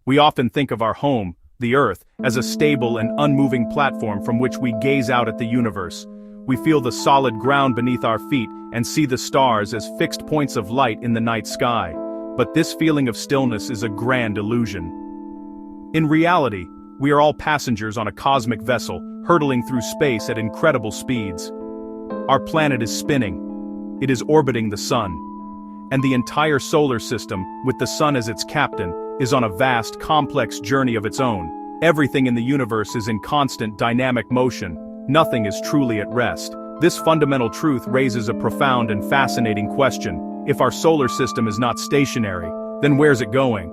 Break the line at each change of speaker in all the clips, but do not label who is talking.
We often think of our home, the Earth, as a stable and unmoving platform from which we gaze out at the universe. We feel the solid ground beneath our feet and see the stars as fixed points of light in the night sky. But this feeling of stillness is a grand illusion. In reality, we are all passengers on a cosmic vessel, hurtling through space at incredible speeds. Our planet is spinning. It is orbiting the sun. And the entire solar system, with the sun as its captain, is on a vast, complex journey of its own. Everything in the universe is in constant dynamic motion. Nothing is truly at rest. This fundamental truth raises a profound and fascinating question. If our solar system is not stationary, then where's it going?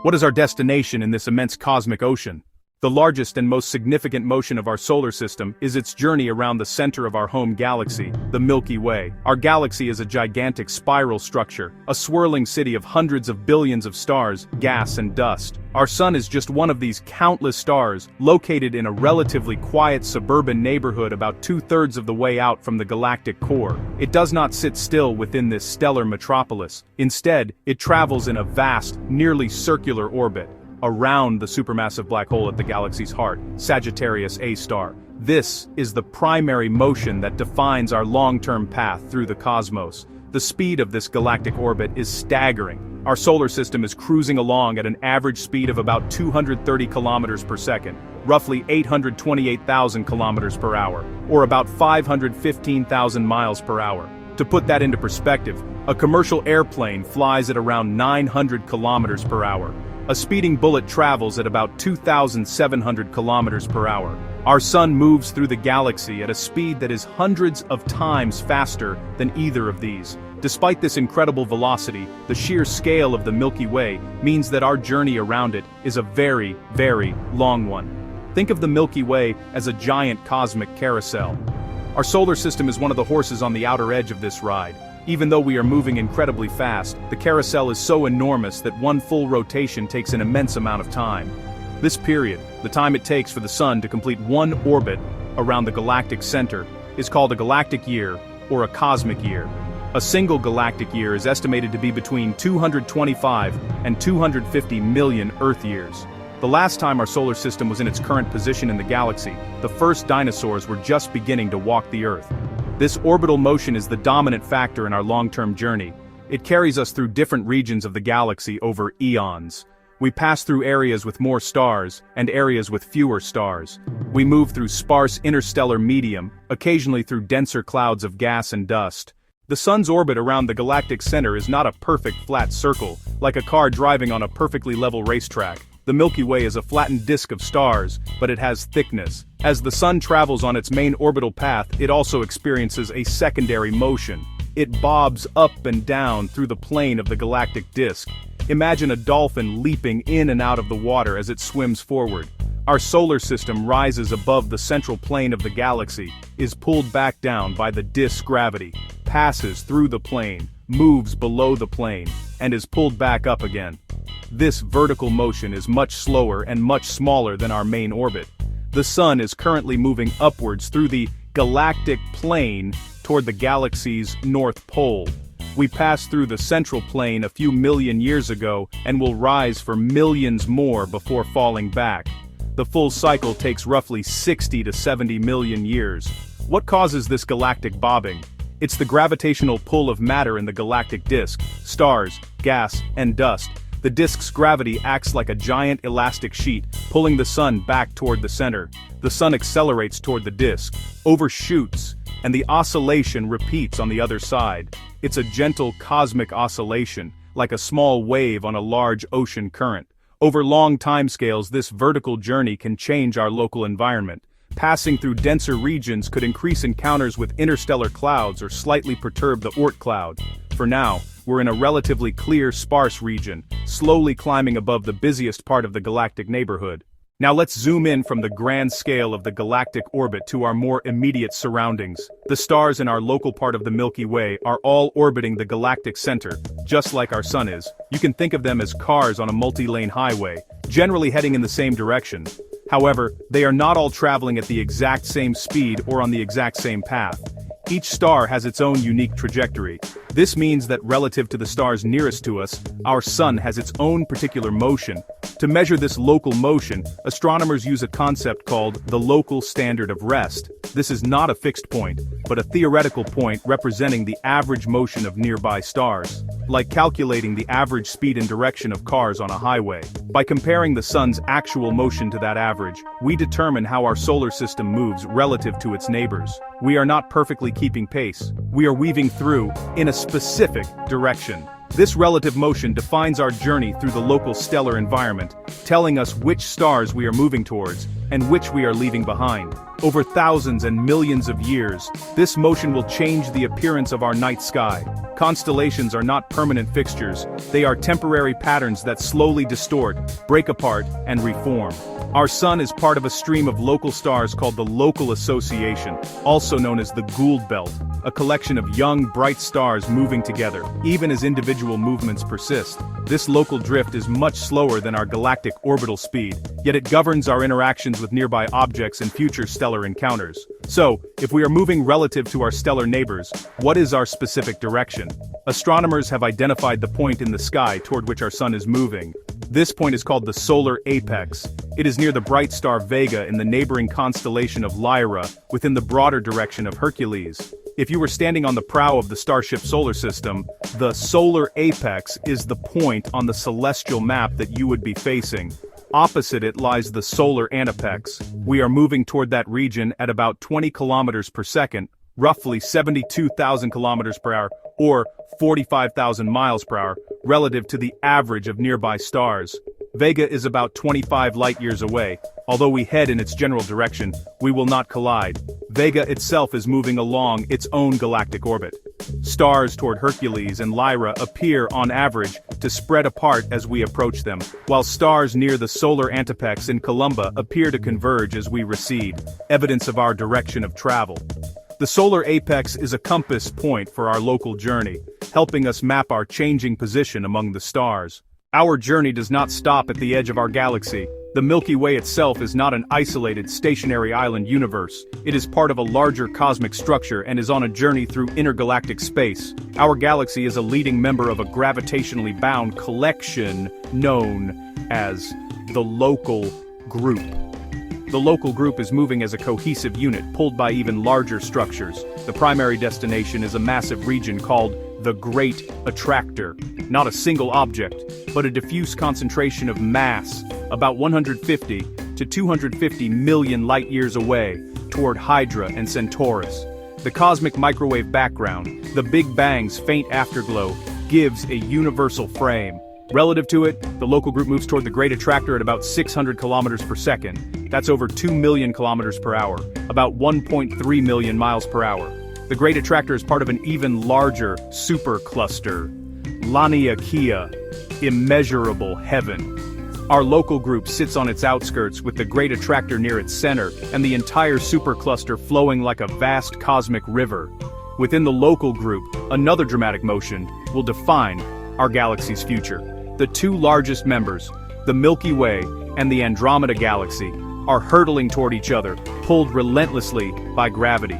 What is our destination in this immense cosmic ocean? The largest and most significant motion of our solar system is its journey around the center of our home galaxy, the Milky Way. Our galaxy is a gigantic spiral structure, a swirling city of hundreds of billions of stars, gas and dust. Our sun is just one of these countless stars, located in a relatively quiet suburban neighborhood about 2/3 of the way out from the galactic core. It does not sit still within this stellar metropolis. Instead, it travels in a vast, nearly circular orbit around the supermassive black hole at the galaxy's heart, Sagittarius A star. This is the primary motion that defines our long-term path through the cosmos. The speed of this galactic orbit is staggering. Our solar system is cruising along at an average speed of about 230 kilometers per second, roughly 828,000 kilometers per hour, or about 515,000 miles per hour. To put that into perspective, a commercial airplane flies at around 900 kilometers per hour. A speeding bullet travels at about 2,700 kilometers per hour. Our sun moves through the galaxy at a speed that is hundreds of times faster than either of these. Despite this incredible velocity, the sheer scale of the Milky Way means that our journey around it is a very, very long one. Think of the Milky Way as a giant cosmic carousel. Our solar system is one of the horses on the outer edge of this ride. Even though we are moving incredibly fast, the carousel is so enormous that one full rotation takes an immense amount of time. This period, the time it takes for the sun to complete one orbit around the galactic center, is called a galactic year, or a cosmic year. A single galactic year is estimated to be between 225 and 250 million Earth years. The last time our solar system was in its current position in the galaxy, the first dinosaurs were just beginning to walk the Earth. This orbital motion is the dominant factor in our long-term journey. It carries us through different regions of the galaxy over eons. We pass through areas with more stars, and areas with fewer stars. We move through sparse interstellar medium, occasionally through denser clouds of gas and dust. The sun's orbit around the galactic center is not a perfect flat circle, like a car driving on a perfectly level racetrack. The Milky Way is a flattened disk of stars, but it has thickness. As the sun travels on its main orbital path, it also experiences a secondary motion. It bobs up and down through the plane of the galactic disk. Imagine a dolphin leaping in and out of the water as it swims forward. Our solar system rises above the central plane of the galaxy, is pulled back down by the disk's gravity, passes through the plane, moves below the plane, and is pulled back up again. This vertical motion is much slower and much smaller than our main orbit. The sun is currently moving upwards through the galactic plane toward the galaxy's north pole. We passed through the central plane a few million years ago and will rise for millions more before falling back. The full cycle takes roughly 60 to 70 million years. What causes this galactic bobbing? It's the gravitational pull of matter in the galactic disk, stars, gas, and dust. The disk's gravity acts like a giant elastic sheet, pulling the sun back toward the center. The sun accelerates toward the disk, overshoots, and the oscillation repeats on the other side. It's a gentle cosmic oscillation, like a small wave on a large ocean current. Over long timescales, this vertical journey can change our local environment. Passing through denser regions could increase encounters with interstellar clouds or slightly perturb the Oort cloud. For now, we're in a relatively clear, sparse region, slowly climbing above the busiest part of the galactic neighborhood. Now let's zoom in from the grand scale of the galactic orbit to our more immediate surroundings. The stars in our local part of the Milky Way are all orbiting the galactic center, just like our sun is. You can think of them as cars on a multi-lane highway, generally heading in the same direction. However, they are not all traveling at the exact same speed or on the exact same path. Each star has its own unique trajectory. This means that relative to the stars nearest to us, our sun has its own particular motion. To measure this local motion, astronomers use a concept called the local standard of rest. This is not a fixed point, but a theoretical point representing the average motion of nearby stars, like calculating the average speed and direction of cars on a highway. By comparing the sun's actual motion to that average, we determine how our solar system moves relative to its neighbors. We are not perfectly keeping pace. We are weaving through, in a specific direction. This relative motion defines our journey through the local stellar environment, telling us which stars we are moving towards, and which we are leaving behind. Over thousands and millions of years, this motion will change the appearance of our night sky. Constellations are not permanent fixtures, they are temporary patterns that slowly distort, break apart, and reform. Our sun is part of a stream of local stars called the Local Association, also known as the Gould Belt, a collection of young, bright stars moving together, even as individual movements persist. This local drift is much slower than our galactic orbital speed, yet it governs our interactions with nearby objects and future stellar encounters. So, if we are moving relative to our stellar neighbors, what is our specific direction? Astronomers have identified the point in the sky toward which our sun is moving. This point is called the solar apex. It is near the bright star Vega in the neighboring constellation of Lyra, within the broader direction of Hercules. If you were standing on the prow of the starship solar system, the solar apex is the point on the celestial map that you would be facing. Opposite it lies the solar antepex. We are moving toward that region at about 20 kilometers per second, roughly 72,000 kilometers per hour, or 45,000 miles per hour, relative to the average of nearby stars. Vega is about 25 light-years away. Although we head in its general direction, we will not collide. Vega itself is moving along its own galactic orbit. Stars toward Hercules and Lyra appear, on average, to spread apart as we approach them, while stars near the solar antepex in Columba appear to converge as we recede, evidence of our direction of travel. The solar apex is a compass point for our local journey, helping us map our changing position among the stars. Our journey does not stop at the edge of our galaxy. The Milky Way itself is not an isolated, stationary island universe. It is part of a larger cosmic structure and is on a journey through intergalactic space. Our galaxy is a leading member of a gravitationally bound collection known as the local group. The local group is moving as a cohesive unit pulled by even larger structures. The primary destination is a massive region called the Great Attractor. Not a single object, but a diffuse concentration of mass, about 150 to 250 million light-years away, toward Hydra and Centaurus. The cosmic microwave background, the Big Bang's faint afterglow, gives a universal frame. Relative to it, the local group moves toward the Great Attractor at about 600 kilometers per second. That's over 2 million kilometers per hour, about 1.3 million miles per hour. The Great Attractor is part of an even larger supercluster, Laniakea, immeasurable heaven. Our local group sits on its outskirts with the Great Attractor near its center, and the entire supercluster flowing like a vast cosmic river. Within the local group, another dramatic motion will define our galaxy's future. The two largest members, the Milky Way and the Andromeda galaxy, are hurtling toward each other, pulled relentlessly by gravity.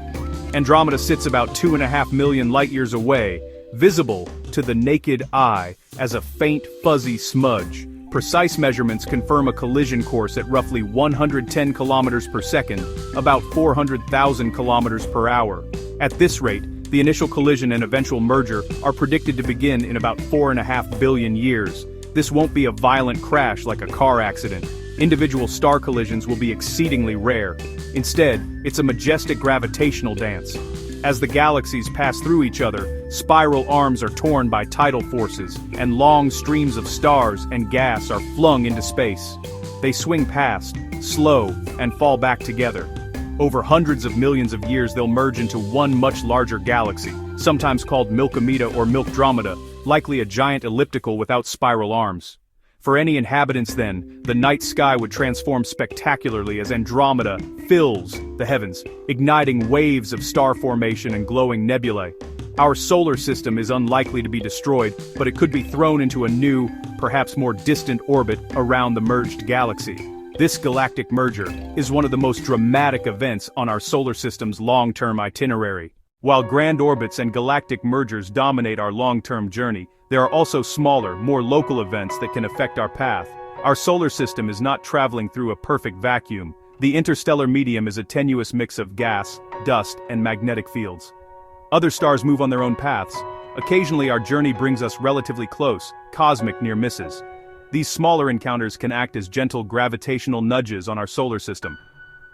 Andromeda sits about 2.5 million light-years away, visible to the naked eye as a faint fuzzy smudge. Precise measurements confirm a collision course at roughly 110 kilometers per second, about 400,000 kilometers per hour. At this rate, the initial collision and eventual merger are predicted to begin in about 4.5 billion years. This won't be a violent crash like a car accident. Individual star collisions will be exceedingly rare. Instead, it's a majestic gravitational dance. As the galaxies pass through each other, spiral arms are torn by tidal forces, and long streams of stars and gas are flung into space. They swing past, slow, and fall back together. Over hundreds of millions of years they'll merge into one much larger galaxy, sometimes called Milkomeda or Milkdromeda, likely a giant elliptical without spiral arms. For any inhabitants then, the night sky would transform spectacularly as Andromeda fills the heavens, igniting waves of star formation and glowing nebulae. Our solar system is unlikely to be destroyed, but it could be thrown into a new, perhaps more distant orbit around the merged galaxy. This galactic merger is one of the most dramatic events on our solar system's long-term itinerary. While grand orbits and galactic mergers dominate our long-term journey, there are also smaller, more local events that can affect our path. Our solar system is not traveling through a perfect vacuum. The interstellar medium is a tenuous mix of gas, dust, and magnetic fields. Other stars move on their own paths. Occasionally our journey brings us relatively close, cosmic near misses. These smaller encounters can act as gentle gravitational nudges on our solar system.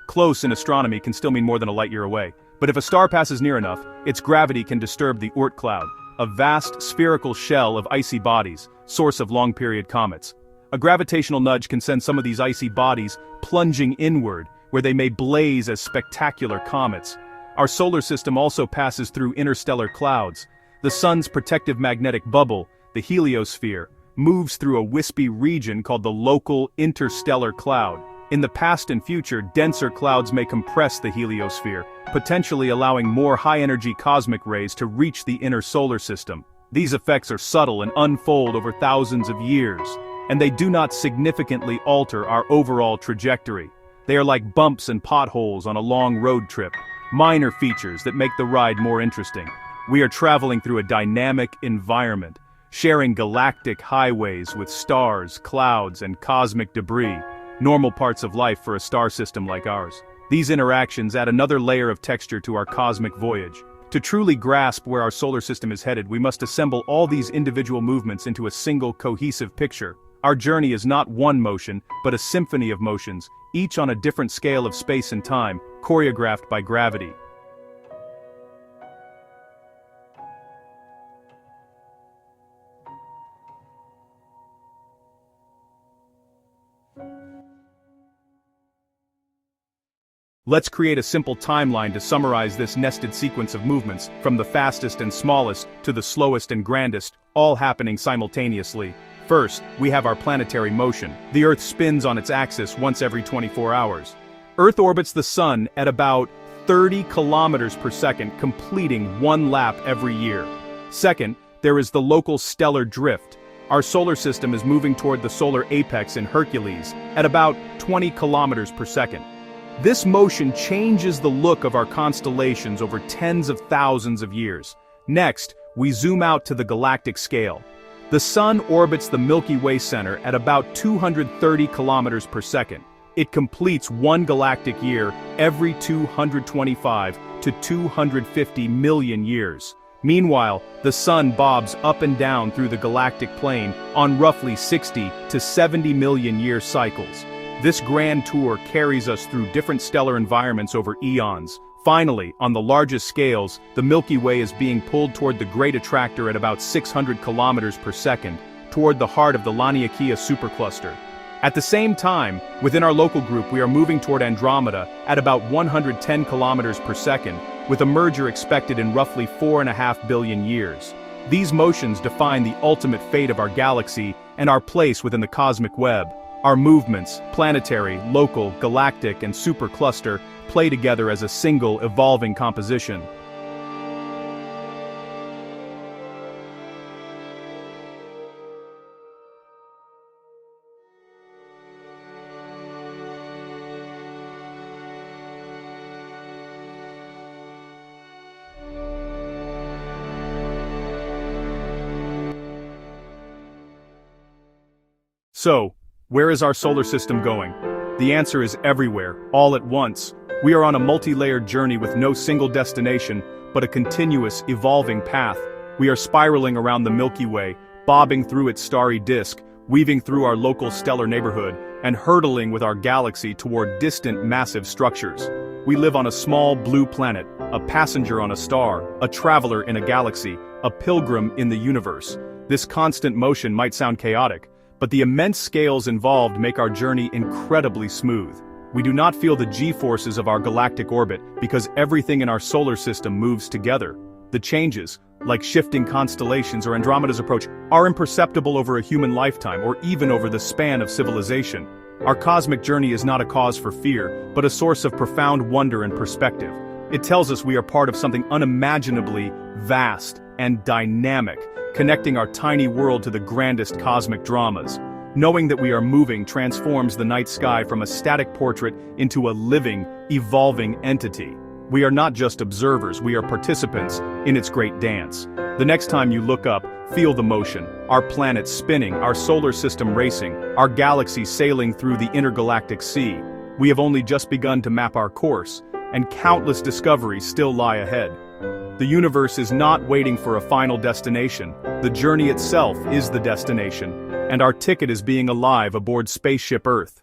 Close in astronomy can still mean more than a light year away, but if a star passes near enough, its gravity can disturb the Oort cloud, a vast spherical shell of icy bodies, source of long-period comets. A gravitational nudge can send some of these icy bodies plunging inward, where they may blaze as spectacular comets. Our solar system also passes through interstellar clouds. The sun's protective magnetic bubble, the heliosphere, moves through a wispy region called the local interstellar cloud. In the past and future, denser clouds may compress the heliosphere, potentially allowing more high-energy cosmic rays to reach the inner solar system. These effects are subtle and unfold over thousands of years, and they do not significantly alter our overall trajectory. They are like bumps and potholes on a long road trip, minor features that make the ride more interesting. We are traveling through a dynamic environment, sharing galactic highways with stars, clouds, and cosmic debris, normal parts of life for a star system like ours. These interactions add another layer of texture to our cosmic voyage. To truly grasp where our solar system is headed, we must assemble all these individual movements into a single cohesive picture. Our journey is not one motion, but a symphony of motions, each on a different scale of space and time, choreographed by gravity. Let's create a simple timeline to summarize this nested sequence of movements, from the fastest and smallest to the slowest and grandest, all happening simultaneously. First, we have our planetary motion. The Earth spins on its axis once every 24 hours. Earth orbits the Sun at about 30 kilometers per second, completing one lap every year. Second, there is the local stellar drift. Our solar system is moving toward the solar apex in Hercules at about 20 kilometers per second. This motion changes the look of our constellations over tens of thousands of years. Next, we zoom out to the galactic scale. The Sun orbits the Milky Way center at about 230 kilometers per second. It completes one galactic year every 225 to 250 million years. Meanwhile, the Sun bobs up and down through the galactic plane on roughly 60 to 70 million year cycles. This grand tour carries us through different stellar environments over eons. Finally, on the largest scales, the Milky Way is being pulled toward the Great Attractor at about 600 kilometers per second, toward the heart of the Laniakea supercluster. At the same time, within our local group, we are moving toward Andromeda at about 110 kilometers per second, with a merger expected in roughly 4.5 billion years. These motions define the ultimate fate of our galaxy and our place within the cosmic web. Our movements, planetary, local, galactic, and supercluster, play together as a single, evolving composition. So, where is our solar system going? The answer is everywhere, all at once. We are on a multi-layered journey with no single destination, but a continuous, evolving path. We are spiraling around the Milky Way, bobbing through its starry disk, weaving through our local stellar neighborhood, and hurtling with our galaxy toward distant, massive structures. We live on a small blue planet, a passenger on a star, a traveler in a galaxy, a pilgrim in the universe. This constant motion might sound chaotic, but the immense scales involved make our journey incredibly smooth. We do not feel the g-forces of our galactic orbit because everything in our solar system moves together. The changes, like shifting constellations or Andromeda's approach, are imperceptible over a human lifetime or even over the span of civilization. Our cosmic journey is not a cause for fear, but a source of profound wonder and perspective. It tells us we are part of something unimaginably vast and dynamic, connecting our tiny world to the grandest cosmic dramas. Knowing that we are moving transforms the night sky from a static portrait into a living, evolving entity. We are not just observers, we are participants in its great dance. The next time you look up, feel the motion. Our planet spinning, our solar system racing, our galaxy sailing through the intergalactic sea. We have only just begun to map our course, and countless discoveries still lie ahead. The universe is not waiting for a final destination. The journey itself is the destination, and our ticket is being alive aboard Spaceship Earth.